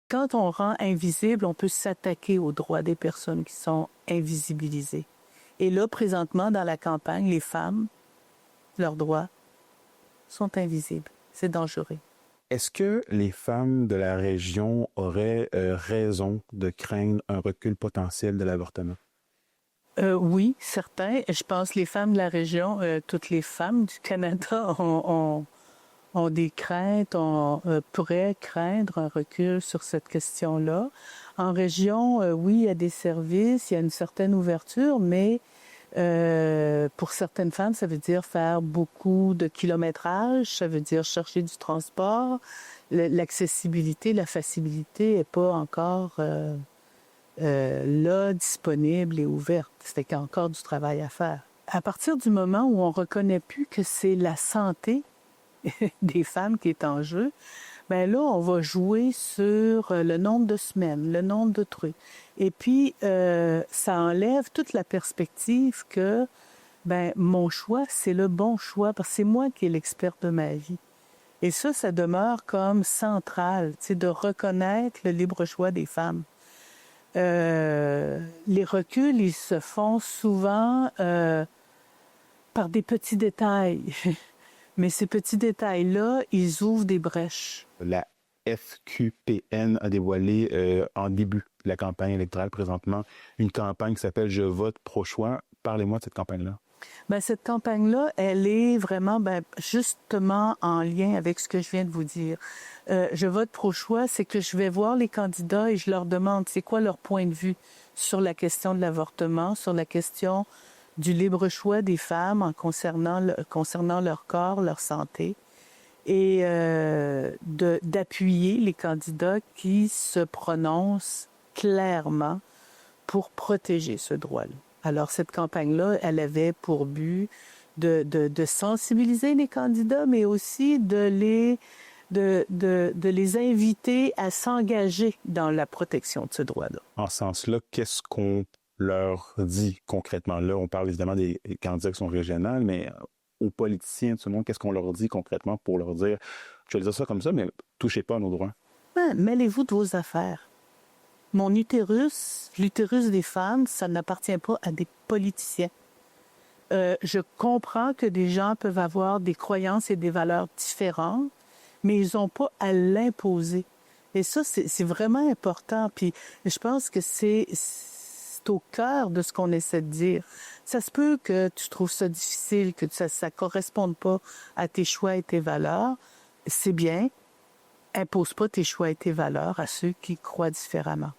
quand on rend invisible, on peut s'attaquer aux droits des personnes qui sont invisibilisées. Et là, présentement, dans la campagne, les femmes, leurs droits sont invisibles. C'est dangereux. Est-ce que les femmes de la région auraient raison de craindre un recul potentiel de l'avortement? Oui, certains. Je pense que les femmes de la région, toutes les femmes du Canada ont des craintes, pourraient craindre un recul sur cette question-là. En région, oui, il y a des services, il y a une certaine ouverture, mais pour certaines femmes, ça veut dire faire beaucoup de kilométrage, ça veut dire chercher du transport. L'accessibilité, la facilité n'est pas encore là, disponible et ouverte. C'est qu'il y a encore du travail à faire. À partir du moment où on reconnaît plus que c'est la santé des femmes qui est en jeu, ben là, on va jouer sur le nombre de semaines, le nombre de trucs. Et puis, ça enlève toute la perspective que, ben, mon choix, c'est le bon choix, parce que c'est moi qui est l'expert de ma vie. Et ça demeure comme central, tu sais, de reconnaître le libre choix des femmes. Les reculs, ils se font souvent par des petits détails. Mais ces petits détails-là, ils ouvrent des brèches. La FQPN a dévoilé en début de la campagne électorale présentement une campagne qui s'appelle « Je vote pro-choix ». Parlez-moi de cette campagne-là. Ben, cette campagne-là, elle est vraiment justement en lien avec ce que je viens de vous dire. Je vote pro-choix, c'est que je vais voir les candidats et je leur demande c'est quoi leur point de vue sur la question de l'avortement, sur la question du libre choix des femmes en concernant leur corps, leur santé, et d'appuyer les candidats qui se prononcent clairement pour protéger ce droit-là. Alors, cette campagne-là, elle avait pour but de sensibiliser les candidats, mais aussi de les inviter à s'engager dans la protection de ce droit-là. En ce sens-là, qu'est-ce qu'on leur dit concrètement? Là, on parle évidemment des candidats qui sont régionaux, mais aux politiciens de ce monde, qu'est-ce qu'on leur dit concrètement pour leur dire, je vais dire ça comme ça, mais touchez pas à nos droits? Ben, mêlez-vous de vos affaires. Mon utérus, l'utérus des femmes, ça n'appartient pas à des politiciens. Je comprends que des gens peuvent avoir des croyances et des valeurs différentes, mais ils n'ont pas à l'imposer. Et ça, c'est vraiment important. Puis je pense que c'est au cœur de ce qu'on essaie de dire. Ça se peut que tu trouves ça difficile, que ça ne corresponde pas à tes choix et tes valeurs. C'est bien. Impose pas tes choix et tes valeurs à ceux qui croient différemment.